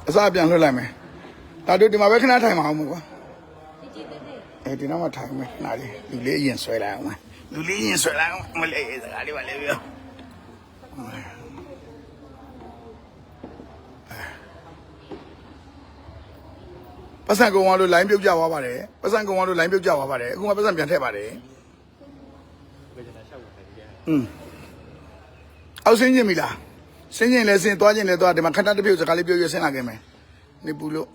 အစားပြန်လွှတ်လိုက်မယ်ဒါတို့ဒီမှာပဲခဏထိုင်မအောင်ဘူးကွာဒီနောက်မှာထိုင်မယ်နားလေးလူလေးအရင်ဆွဲလိုက်အောင်မယ်လူလေးရင်ဆွဲလိုက်အောင်မလေးစကားလေးပါလေပြောပတ်စံကုံဝါလို့ line ပြုတ်ကြသွားပါတယ်ပတ်စံကုံဝါလို့ line ပြုတ်ကြသွားပါတယ်အခုမှပတ်စံပြန်ထည့်ပါတယ်အောက်ဆင်းခြင်းမီလားဆင်းခြင်းလဲဆင်းသွားခြင်းလဲသွားဒီမှာခဏတစ်ပြုတ်စကားလေးပြောရဆင်းလာခဲ့မယ်နေပူလို့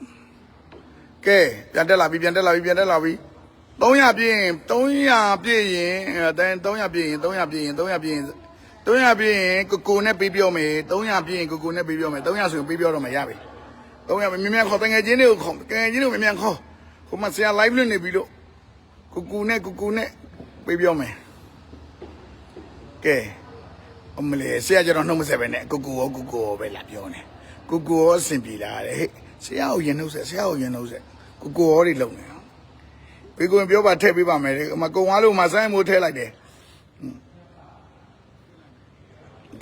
ကဲပြန်တက်လာပြီပြန်တက်လာပြီပြန်တက်လာပြီ300ပြည့်ရင်300ပြည့်ရင်300ပြည့်ရင်300ပြည့်ရင်300ပြည့်ရင်300ပြည့်ရင်ကိုနဲ့ပေးပြောမယ်300ပြည့်ရင်ကိုနဲ့ပေးပြောမယ်300ဆိုရင်ပေးပြောတော့မရပြီ300မြန်မြန်ခေါ်တငယ်ချင်းတွေကိုခေါ်တငယ်ချင်းတွေကိုမြန်မြန်ခေါ်ဟိုမှာဆရာ live လွှင့်နေပြီလို့ကိုနဲ့ပေးပြောမယ်ကဲအမလေးဆရာကျတော့နှုတ်မဆက်ပဲနဲ့ကိုရောပဲလာပြောနေကိုရောအဆင်ပြေလာတယ်ဟဲ့ဆရာကိုရင်နှုတ်ဆက်ကိုရောတွေလုံနေဘေကိုပြောပါထည့်ပေးပါမယ်အမကုံသွားလို့မဆိုင်မိုးထည့်လိုက်တယ်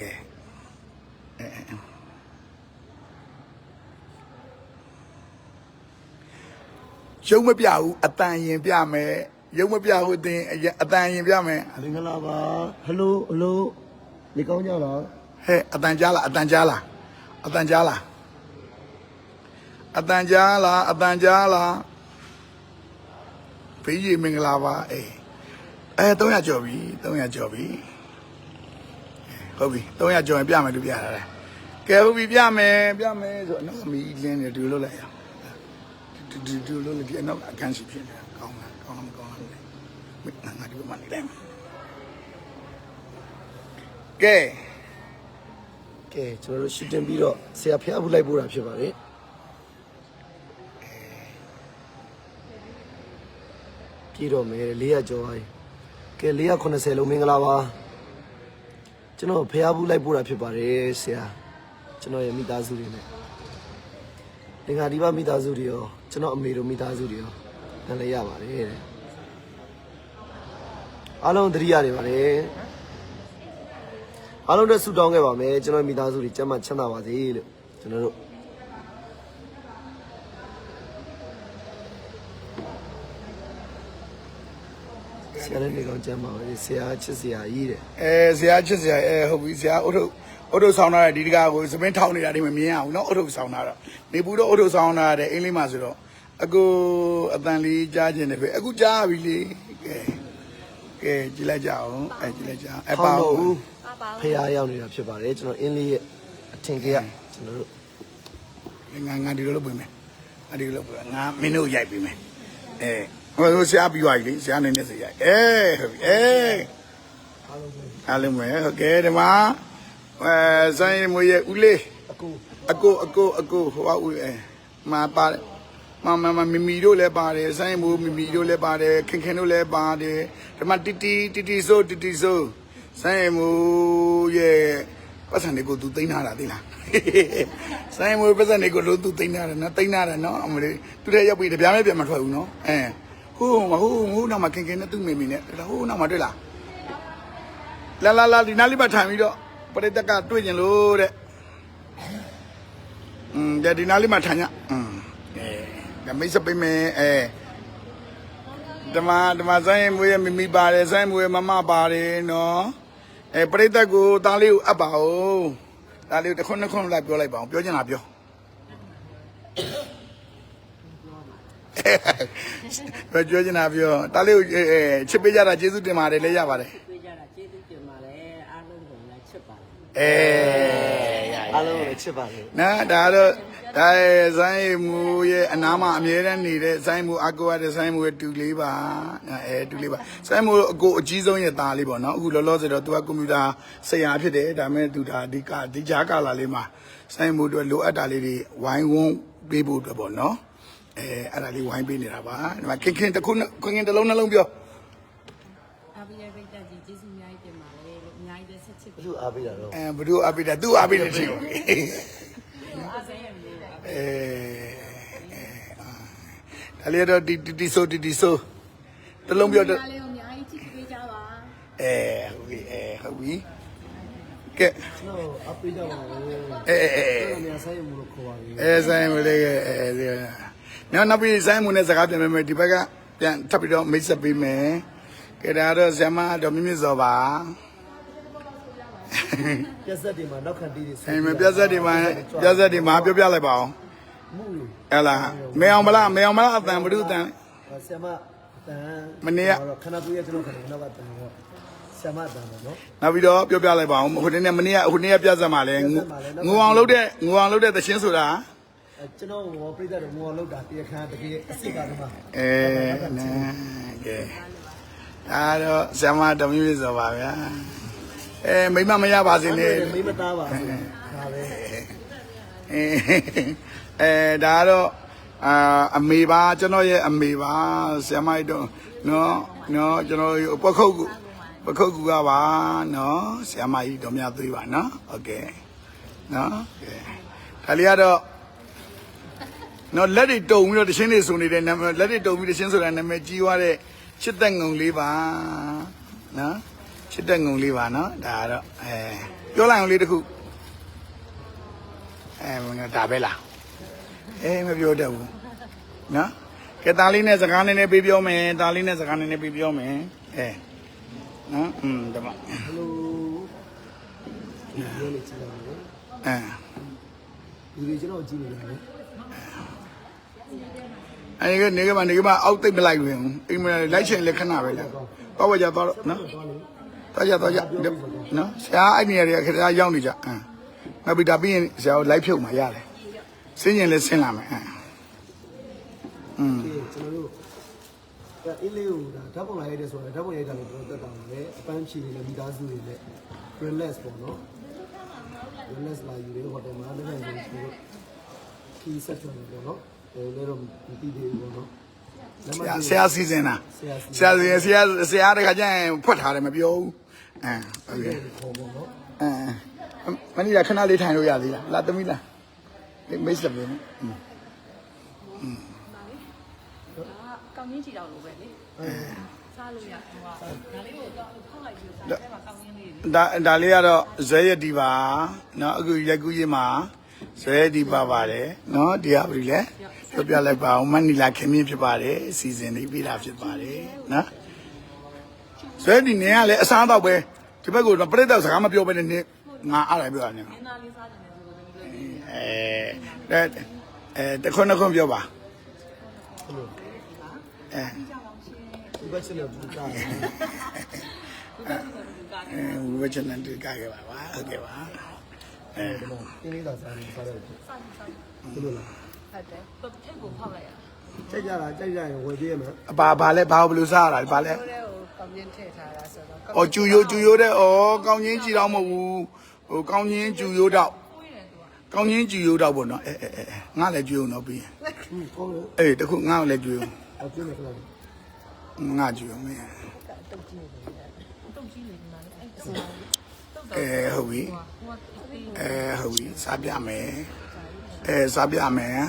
ကဲရုပ်မပြဘူးအတန်ရင်ပြမယ်ရုပ်မပြဘူးအတန်ရင်ပြမယ်မင်္ဂလာပါဟယ်လိုနေကောင်းကြလားဟဲ့အတန်ကြားလားဖေးကြီးမင်္ဂလာပါ300ကျော်ပြီဟုတ်ပြီ300ကျော်ရင်ပြမယ်လို့ပြတာလေကဲဟုတ်ပြီပြမယ်ဆိုတော့မီးလင်းနေတူလို့လိုက်ရအောင်ဒီလိုလေဒီအနောက်အကန်စီဖြစ်နေတာကောင်းလားမကောင်းလားငါဒီဘက်မှာနေလိုက်ကဲကျွန်တော်တို့ရှူတင်ပြီးတော့ဆရာဖျားဘူးလိုက်ပို့တာဖြစ်ပါတယ်ပြည်တော့မယ်400ကျော်ပါကဲ480လုံးမင်္ဂလာပါကျွန်တော်ဖျားဘူးလိုက်ပို့တာဖြစ်ပါတယ်ဆရာကျွန်တော်ရဲ့မိသားစုတွေနဲ့လင်္ကာဒီပါမိသားစုတွေရောကျွန်တော်အမေတို့မိသားစုတွေရောပြန်လဲရပါတယ်တဲ့အားလုံးသတိရတယ်ပါတယ်အားလုံးတို့ဆုတောင်းခဲ့ပါမယ်ကျွန်တော်မိသားစုတွေကျန်းမာချမ်းသာပါစေလို့ကျွန်တော်တို့ဆရာလည်းနေကောင်းကျမ်းပါပါဆရာချစ်စရာကြီးတဲ့ဆရာချစ်စရာဟုတ်ပြီဆရာအုတ်ထုတ်ဆောင်လာတဲ့ဒီတကားကိုစပင်းထောင်းနေတာဒီမမြင်ရဘူးเนาะအုတ်ထုတ်ဆောင်လာတော့နေဘူးတော့အုတ်ထုတ်ဆောင်လာတဲ့အင်းလေးမှာဆိုတော့အခုအတန်လေးကြားခြင်းတယ်ဖေအခုကြားပြီလေကဲကြည့်လိုက်ကြအောင်ကြည့်လိုက်ကြအောင်ပါဘူးဖျားရောက်နေတာဖြစ်ပါတယ်ကျွန်တော်အင်းလေးရဲ့အထင်ကြီးကကျွန်တော်တို့ငါဒီလိုလုပ်ပေးမယ်ဒီလိုလုပ်ပေးငါမင်းတို့ရိုက်ပေးမယ်ဟိုဆရာပြီးသွားပြီလေဆရာနေနေစရိုက်ဟုတ်ပြီအားလုံးပဲဟုတ်ကဲ့ဒီမှာဆိုင်မွေရဲ့ဦးလေးအကိုဟိုကဦးမပါတယ်မမီတို့လည်းပါတယ်ဆိုင်မိုးမီတို့လည်းပါတယ်ခင်တို့လည်းပါတယ်ဒီမှာတီဆိုဆိုင်မိုးရဲ့ပတ်စံတွေကိုသူသိမ်းထားတာသိလားဆိုင်မိုးပတ်စံတွေကိုလို့သူသိမ်းထားတယ်နော်သိမ်းထားတယ်နော်အမလေးသူတည်းရောက်ပြီတပြားမဲ့ပြန်မထွက်ဘူးနော်ဟိုနောက်မှာခင်နဲ့သူ့မိနဲ့ဟိုနောက်မှာတွေ့လားလာဒီနားလေးပါထိုင်ပြီးတော့ပရိသတ်ကတွေ့ကျင်လို့တဲ့ဒီနားလေးမှာထိုင်ညဒါမိတ်ဆက်ပေးမယ်ဓမ္မဆိုင်မွေးရမိပါတယ်ဆိုင်မွေးမမပါတယ်နော်ပရိသတ်ကိုသားလေးကိုအပ်ပါဦးသားလေးကိုတစ်ခွန်းလိုက်ပြောလိုက်ပါအောင်ပြောချင်တာပြောပြောချင်တာပြောသားလေးကိုချစ်ပေးကြတာကျေးဇူးတင်ပါတယ်လည်းရပါတယ်ပေးကြတာကျေးဇူးတင်ပါတယ်အားလုံးကိုလည်းချစ်ပါတယ်အားလုံးကိုချစ်ပါတယ်နော်ဒါတော့ဒါဆိုင်မူရဲ့အနားမှာအမြဲတမ်းနေတဲ့ဆိုင်မူအကိုရတဲ့ဆိုင်မူရဲ့တူလေးပါတူလေးပါဆိုင်မူအကိုအကြီးဆုံးရဲ့သားလေးပေါ့နော်အခုလောလောဆယ်တော့သူကကွန်ပျူတာဆရာဖြစ်တယ်ဒါမဲ့သူဒါဒီကြားကာလာလေးမှာဆိုင်မူတို့လိုအပ်တာလေးတွေဝိုင်းဝန်းပေးဖို့အတွက်ပေါ့နော်အဲ့ဒါလေးဝိုင်းပေးနေတာပါဒီမှာခင်တစ်လုံးနှလုံးပြောအားပေးတဲ့ပိတ်သက်ကြီးကျေးဇူးအများကြီးတင်ပါတယ်လို့အများကြီးပဲဆက်ချစ်ဘယ်လိုအားပေးတာတော့ဘယ်လိုအားပေးတာသူ့အားပေးတယ်ချင်းအားစဲရမလို့ဒါလေးတော့တီဆိုတလုံးပြောတော့လေးကိုအများကြီးချစ်ပေးကြပါဟုတ်ပြီက ကဲ ကျွန်တော်အပိကြပါဦး အဲ ကျွန်တော်များဆိုင်မှုလို့ခေါ်ပါပြီ ဆိုင်မလေးနောက်ပြီးဆိုင်မှုနဲ့စကားပြန်မယ်ဒီဘက်ကပြန်ထပ်ပြီးတော့မိတ်ဆက်ပေးမယ်ကဲဒါတော့ဇမတော်မြင့်မြတ်စောပါ ပြက်ဆက်တွေမှာနောက်ခံတီးတွေ အဲမပြက်ဆက်တွေမှာပြောပြလိုက်ပါအောင် မှုလို့ ဟဲ့လားမေအောင်မလားအတန်ဘုဒ္ဓတန် ဆရာမတန် မနေ့က ခဏတွေ့ရကျွန်တော်ခဏနောက်ကတန်တော့ဆရာမတန်ပါနော် နောက်ပြီးတော့ပြောပြလိုက်ပါအောင်ဟိုနေ့ကပြဆက်မှာလဲငူအောင်လုပ်တဲ့သချင်းဆိုတာ ကျွန်တော်ဟောပြတဲ့ငေါ်လောက်တာတရားခံတကယ်အစ်စ်ကတော့မှာ နာကဲအားတော့ဇမတော်မြင့်မြတ်စောပါဗျာမိမမရပါစေနဲ့ မိမသားပါဘူးဒါပဲ ဒါတော့အမေပါကျွန်တော်ရဲ့အမေပါဆရာမကြီးတို့နော်ကျွန်တော်ပခုတ်ကူကပါနော်ဆရာမကြီးတော်များသေးပါနော်โอเคနော်ဒါလေးကတော့နော်လက်တွေတုံပြီးတော့တရှင်းတွေစုံနေတဲ့နာမည်လက်တွေတုံပြီးတရှင်းဆိုတာနာမည်ကြီးသွားတဲ့ချစ်သက်ငုံလေးပါနော်ချစ်သက်ငုံလေးပါနော်ဒါကတော့ပြောလိုက်အောင်လေးတစ်ခုဒါပဲလားမပြောတတ်ဘူးနော်ကဲသားလေးနဲ့စကားနည်းနည်းပေးပြောမယ်သားလေးနဲ့စကားနည်းနည်းပေးပြောမယ်နော်ဒါမှ ဟယ်လိုဒီလိုလေးချလာတယ်ဒီကျွန်တော်ကြည့်နေတယ်နေကမအောက်သိပ်မလိုက်ဘူးအိမ်မလိုက်ချင်လက်ခဏပဲလားပေါ့ဝကြတော့နော်တော့ကြနော်ဆရာအဲ့နေရာတွေကခဏရောက်နေကြနောက်ပြီးဒါပြီးရင်ဆရာကိုလိုက်ဖြုတ်မှရတယ်စင်းရင်လည်းဆင်းလာမယ်ကျွန်တော်တို့အင်းလေးကိုဒါဓာတ်ပုံလိုက်ရတဲ့ဆိုတော့ဓာတ်ပုံရိုက်တာလည်းတော်တော်တက်တာပဲအပန်းဖြေနေမိသားစုတွေနဲ့ relax ပေါ့နော် relax လာယူတဲ့ဟိုတယ်မှာလည်းလည်းကျွန်တော်ခီးဆက်ချင်တယ်ပေါ့နော်လည်းတော့မသိသေးဘူးပေါ့နော်ဆရာစီစဉ်တာဆရာတခါကျရင်ဖွက်ထားတယ်မပြောဘူးဟုတ်ကဲ့ပေါ့နော်မနေ့ကခဏလေးထိုင်လို့ရသေးလားလာသမီးလားမိတ်ဆက်ပြီကောင်းကြီးကြည့်တော့လို့ပဲလေစားလို့ရဟိုကဒါလေးကိုတော့ဖောက်လိုက်ပြီးတော့အဲမှာကောင်းကြီးလေးဒါလေးကတော့ဇွဲရတီပါနော်အခုရက်ကူးကြီးမှာဇွဲရတီပါပါတယ်နော်ဒီဟာပြီလေပြောပြလိုက်ပါအောင်မနီလာခင်မြင့်ဖြစ်ပါတယ်အစီအစဉ်လေးပေးတာဖြစ်ပါတယ်နော်ဇွဲတီနေကလည်းအစားတော့ပဲဒီဘက်ကတော့ပြိတ္တစကားမပြောဘဲနဲ့ငါအားရပြောရတယ်နင်းသားလေးစားတယ်ဆိုတော့ဒီလိုတခွန်းပြောပါဒီဘက်ချက်နဲ့ပူတာဝချနန်တိကခဲ့ပါဟုတ်ကဲ့ပါအင်းလေးသာစားနေစားတယ်ဒီလိုလားဟုတ်တယ်ထိတ်ကိုဖောက်လိုက်ရကြိုက်ကြရင်ဝယ်ပေးရမယ်ဘာလဲဘာဘယ်လိုစားရတာဘာလဲဟိုတဲ့ကိုကောင်းချင်းထည့်ထားတာဆိုတော့ကျူရိုးတဲ့ကောင်းချင်းကြည်တော့မဟုတ်ဘူးဟိုကောင်းချင်းကျူရိုးတော့ကောင်းချင်းကျူရိုးတော့ပေါ့နော်ငါလည်းကျူရုံတော့ပြီးရင်ကောင်းလို့တခုငါ့ကိုလည်းကျူရုံကျူနေခလားငါကျူရုံမင်းတုတ်ကြီးလေးဒီမှာလေဟုတ်ပြီဟုတ်ပြီစားပြမယ်စားပြမယ်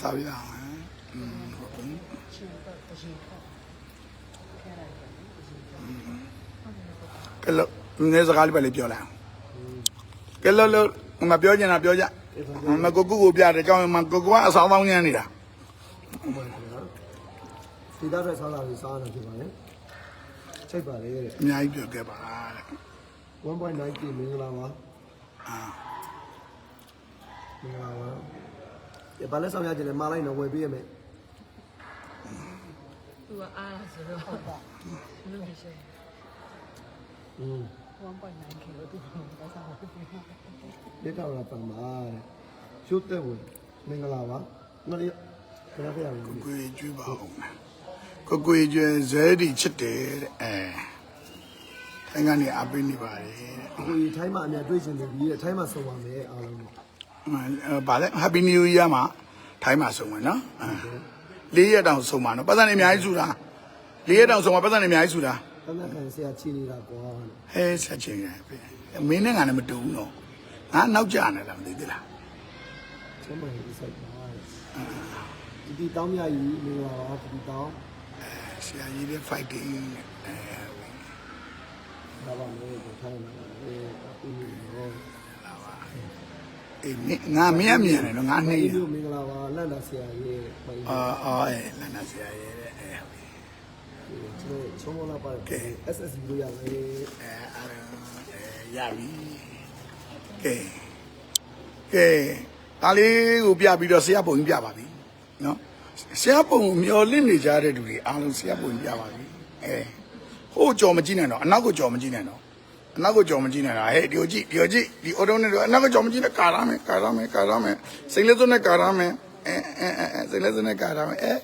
စားပြမယ်ကဲလို့နေစကားလေးပဲလေးပြောလိုက်ကဲလို့မပြောချင်တာပြောကြမကိုကိုပြတယ်ကြောင်းမကိုကအဆောင်ပေါင်းညမ်းနေတာဒီသားတဲ့စားတာကိုစားရတာဖြစ်ပါလေချိတ်ပါလေတဲ့အများကြီးပြောခဲ့ပါတဲ့ 1.9k မင်္ဂလာပါမင်္ဂလာပါဒီဘာလဲဆောင်ရကြတယ်မလိုက်တော့ဝယ်ပေးရမယ်သူကအားဆိုတော့ဟုတ်ပါလို့ရှိရင်1.9k လို့သူကစားတယ်ဒီတော့လာပန်ပါရှုပ်တဲ့ဝင်မင်္ဂလာပါနော်ဒီခဏခဏကိုကျွေးပါဦးကိုကျွေးဇဲဒီချစ်တယ်တဲ့ထိုင်းကနေအပေးနေပါတယ်ကိုကြီးထိုင်းမှာအများတွေ့ချင်တယ်ဒီထိုင်းမှာဆုံးပါမယ်အားလုံးဗာလဲ Happy New Year မှာထိုင်းမှာဆုံးမယ်နော်4ရက်တောင်ဆုံးမှာနော်ပတ်စံနေအများကြီးစုတာ4ရက်တောင်ဆုံးမှာပတ်စံနေအများကြီးစုတာတနက်ခံဆရာချီနေတာကွာဆရာချီနေတာမင်းနဲ့ငါနဲ့မတူဘူးနော်ငါနောက်ကျနေလားမသိသေးလားကျွန်တော်ဒီစိုက်ပါဒီတောင်းမြကြီးမင်္ဂလာပါဒီတောင်းဆရာကြီးတဲ့ fighting ဒါပါမယ်ထိုင်လာတယ်အခုနေတော့ အေးငါမင်းအမြင်တယ်နော်ငါနှိမ့် ဒီလိုမင်္ဂလာပါလန့်တာဆရာရဲ့ပိုင် အော်လန်နာဆရာရဲ့တဲ့ကျွန်တော်ချုံမလာပါတယ် SSB လို့ရမယ် ရပြီကဲဒါလေးကိုပြပြီးတော့ဆရာပုံကြီးပြပါပြီနော်ဆရာပုံမျောလင့်နေကြတဲ့လူတွေအားလုံးဆရာပုံကြီးပြပါပြီဟိုကြော်မကြည့်နဲ့တော့အနောက်ကိုကြော်မကြည့်နဲ့တော့အနောက်ကိုကြော်မကြည့်နဲ့တော့ဟဲ့ဒီကိုကြည့်ဒီအော်တိုနဲ့တော့အနောက်ကိုကြော်မကြည့်နဲ့ကာရမယ်စိတ်လက်စွန်းနဲ့ကာရမယ်စိတ်လက်စွန်းနဲ့ကာရမယ်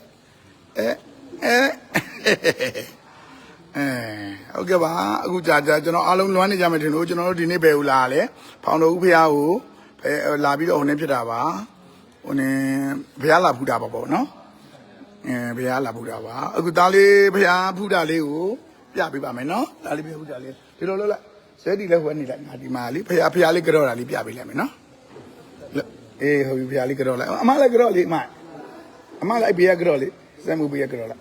ဟုတ်ကဲ့ပါအခုကြာကျွန်တော်အားလုံးလွမ်းနေကြမယ်ထင်လို့ကျွန်တော်တို့ဒီနေ့ဘယ်ဦးလာလဲဖောင်တော်ဦးဖះကိုလာပြီးတော့ဟိုနေ့ဖြစ်တာပါဟိုနေ့ဘုရားလာဖူးတာပါပေါ့နော်ဘုရားလာဖူးတာပါအခုသားလေးဘုရားဖူးတာလေးကိုပြပေးပါမယ်နော်သားလေးဘုရားဖူးတာလေးဒီလိုလုပ်လိုက်ဇဲတီလည်းဝဲနေလိုက်ငါဒီမှာလေးဘုရားလေးကြော့တာလေးပြပေးလိုက်မယ်နော်အေးဟုတ်ပြီဘုရားလေးကြော့လိုက်အမလည်းကြော့လေးအမလည်းဘုရားကြော့လေးစံမှုဘုရားကြော့လိုက်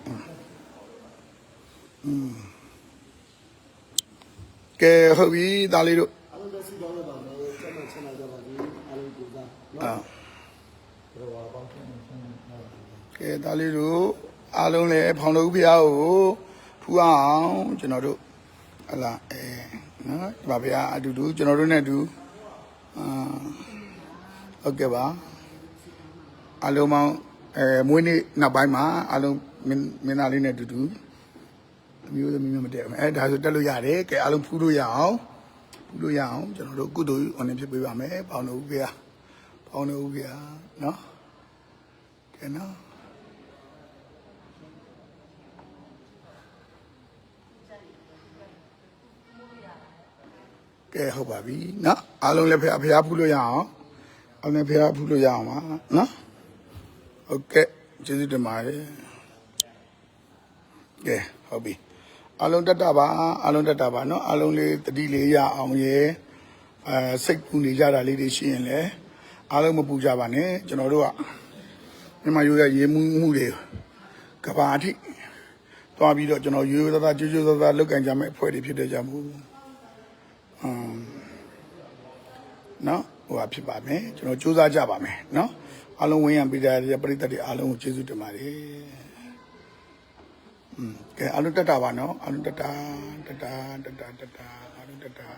ကဲဟုတ်ပြီသားလေးတို့အားလုံးစီတော့ပါမယ်ချက်မှချက်လာကြပါပြီအားလုံးကိုစားနော်တော့ပါပေါင်းကဲသားလေးတို့အားလုံးလည်းဖောင်တော်ဦးဖះကိုဖူးအောင်ကျွန်တော်တို့ဟလာနော်ဒီပါဗျာအတူတူကျွန်တော်တို့နဲ့အတူဟုတ်ကဲ့ပါအားလုံးပေါင်းမွေးနေ့နောက်ပိုင်းမှာအားလုံးမင်းသားလေးနဲ့အတူတူအမျိုးသမီးမျိုးမတည့်ဘူးဒါဆိုတက်လို့ရတယ်ကဲအားလုံးဖူးလို့ရအောင်ကျွန်တော်တို့ကုသိုလ်ဝင်နေဖြစ်ပေးပါမယ်ဖောင်တော်ဦးဖះနော်ကဲနော်ကဲဟုတ်ပါပြီနော်အားလုံးလည်းဖះဖူးလို့ရအောင်အားလုံးဖះဖူးလို့ရအောင်ပါနော်ဟုတ်ကဲ့ကျေးဇူးတင်ပါတယ်ကဲဟုတ်ပြီအားလုံးတက်တာပါနော်အားလုံးလေးတတိလေးရအောင်ရေစိတ်ပူနေကြတာလေးတွေရှိရင်လည်းအားလုံးမပူကြပါနဲ့ကျွန်တော်တို့ကမြန်မာရိုးရရေမှုတွေကဘာအထိသွားပြီးတော့ကျွန်တော်ရိုးသားကျွတ်သားလုတ်ကန်ကြမဲ့အဖွဲ့တွေဖြစ်တဲ့ကြောင့်မို့နော်ဟိုဖြစ်ပါမယ်ကျွန်တော်စူးစမ်းကြပါမယ်နော်အားလုံးဝင်ရပြီးတဲ့ပရိသတ်တွေအားလုံးကိုကျေးဇူးတင်ပါတယ်ကဲအားလုံးတက်တာပါနော်အားလုံးတက်တာအားလုံးတက်တာ